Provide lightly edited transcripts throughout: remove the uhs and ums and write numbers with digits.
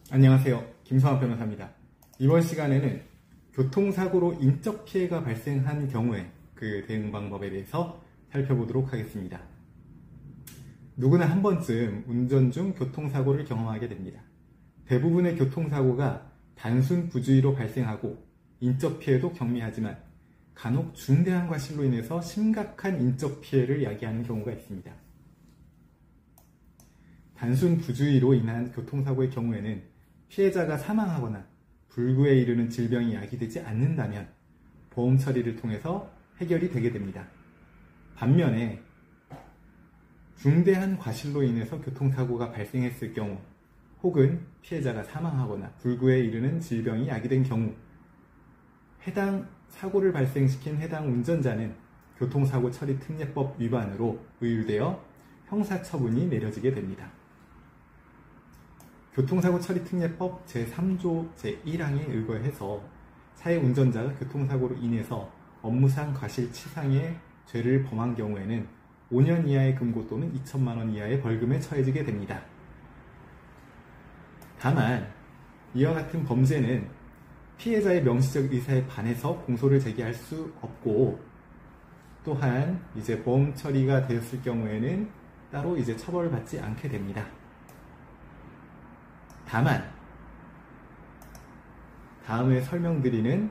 안녕하세요. 김성환 변호사입니다. 이번 시간에는 교통사고로 인적 피해가 발생한 경우에 그 대응 방법에 대해서 살펴보도록 하겠습니다. 누구나 한 번쯤 운전 중 교통사고를 경험하게 됩니다. 대부분의 교통사고가 단순 부주의로 발생하고 인적 피해도 경미하지만 간혹 중대한 과실로 인해서 심각한 인적 피해를 야기하는 경우가 있습니다. 단순 부주의로 인한 교통사고의 경우에는 피해자가 사망하거나 불구에 이르는 질병이 야기되지 않는다면 보험 처리를 통해서 해결이 되게 됩니다. 반면에 중대한 과실로 인해서 교통사고가 발생했을 경우 혹은 피해자가 사망하거나 불구에 이르는 질병이 야기된 경우 해당 사고를 발생시킨 해당 운전자는 교통사고 처리 특례법 위반으로 의율되어 형사처분이 내려지게 됩니다. 교통사고 처리 특례법 제3조 제1항에 의거해서 사회 운전자가 교통사고로 인해서 업무상 과실치상의 죄를 범한 경우에는 5년 이하의 금고 또는 2천만 원 이하의 벌금에 처해지게 됩니다. 다만 이와 같은 범죄는 피해자의 명시적 의사에 반해서 공소를 제기할 수 없고 또한 이제 보험 처리가 되었을 경우에는 따로 이제 처벌을 받지 않게 됩니다. 다만 다음에 설명드리는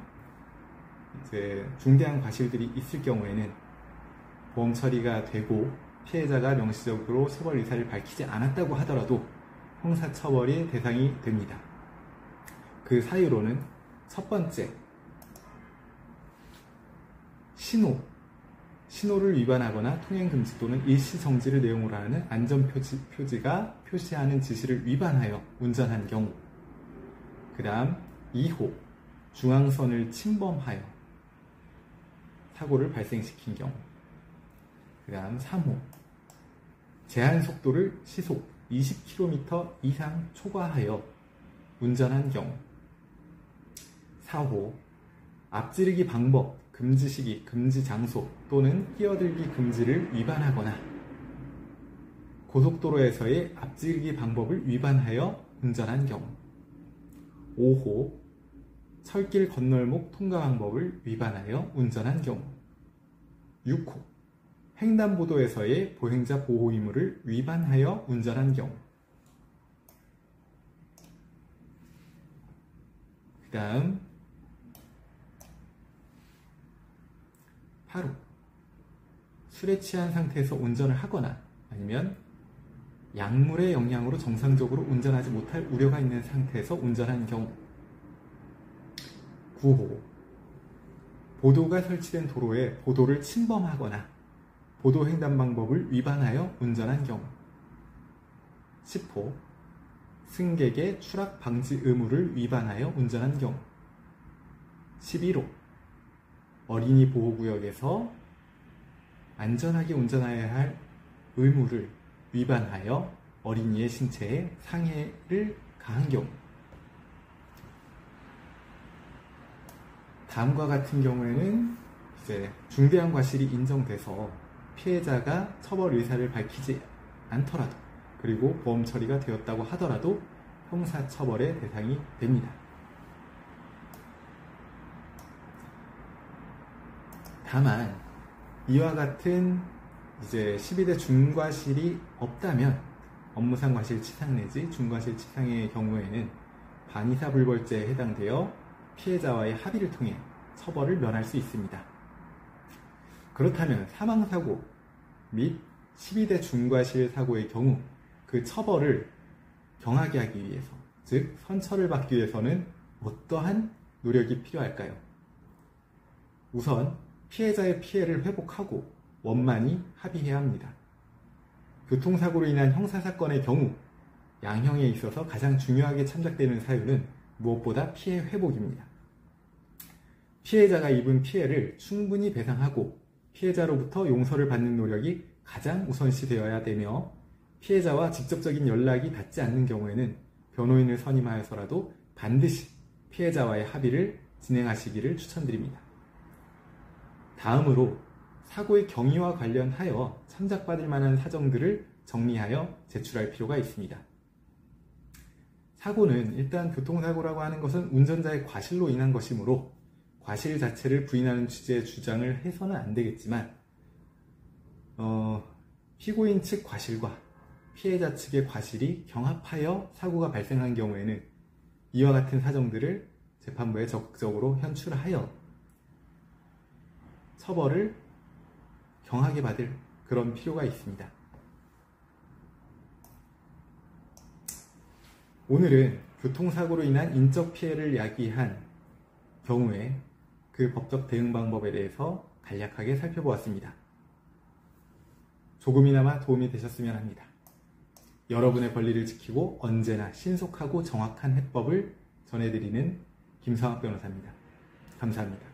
이제 중대한 과실들이 있을 경우에는 보험 처리가 되고 피해자가 명시적으로 처벌 의사를 밝히지 않았다고 하더라도 형사처벌의 대상이 됩니다. 그 사유로는 첫 번째, 신호를 위반하거나 통행금지 또는 일시정지를 내용으로 하는 안전표지가 표시하는 지시를 위반하여 운전한 경우, 그 다음 2호, 중앙선을 침범하여 사고를 발생시킨 경우, 그 다음 3호, 제한속도를 시속 20km 이상 초과하여 운전한 경우, 4호, 앞지르기 방법, 금지 시기, 금지 장소 또는 끼어들기 금지를 위반하거나 고속도로에서의 앞지르기 방법을 위반하여 운전한 경우, 5호, 철길 건널목 통과 방법을 위반하여 운전한 경우, 6호, 횡단보도에서의 보행자 보호 의무를 위반하여 운전한 경우, 그 다음 8호, 술에 취한 상태에서 운전을 하거나 아니면 약물의 영향으로 정상적으로 운전하지 못할 우려가 있는 상태에서 운전한 경우, 9호, 보도가 설치된 도로에 보도를 침범하거나 보도 횡단 방법을 위반하여 운전한 경우, 10호, 승객의 추락 방지 의무를 위반하여 운전한 경우, 11호, 어린이 보호구역에서 안전하게 운전해야 할 의무를 위반하여 어린이의 신체에 상해를 가한 경우, 다음과 같은 경우에는 이제 중대한 과실이 인정돼서 피해자가 처벌 의사를 밝히지 않더라도 그리고 보험 처리가 되었다고 하더라도 형사처벌의 대상이 됩니다. 다만 이와 같은 이제 12대 중과실이 없다면 업무상 과실치상 내지 중과실치상의 경우에는 반의사불벌죄에 해당되어 피해자와의 합의를 통해 처벌을 면할 수 있습니다. 그렇다면 사망사고 및 12대 중과실 사고의 경우 그 처벌을 경하게 하기 위해서, 즉 선처를 받기 위해서는 어떠한 노력이 필요할까요? 우선 피해자의 피해를 회복하고 원만히 합의해야 합니다. 교통사고로 인한 형사사건의 경우 양형에 있어서 가장 중요하게 참작되는 사유는 무엇보다 피해 회복입니다. 피해자가 입은 피해를 충분히 배상하고 피해자로부터 용서를 받는 노력이 가장 우선시 되어야 되며 피해자와 직접적인 연락이 닿지 않는 경우에는 변호인을 선임하여서라도 반드시 피해자와의 합의를 진행하시기를 추천드립니다. 다음으로 사고의 경위와 관련하여 참작받을 만한 사정들을 정리하여 제출할 필요가 있습니다. 사고는 일단 교통사고라고 하는 것은 운전자의 과실로 인한 것이므로 과실 자체를 부인하는 취지의 주장을 해서는 안 되겠지만 피고인 측 과실과 피해자 측의 과실이 경합하여 사고가 발생한 경우에는 이와 같은 사정들을 재판부에 적극적으로 현출하여 처벌을 경하게 받을 그런 필요가 있습니다. 오늘은 교통사고로 인한 인적 피해를 야기한 경우에 그 법적 대응 방법에 대해서 간략하게 살펴보았습니다. 조금이나마 도움이 되셨으면 합니다. 여러분의 권리를 지키고 언제나 신속하고 정확한 해법을 전해드리는 김성학 변호사입니다. 감사합니다.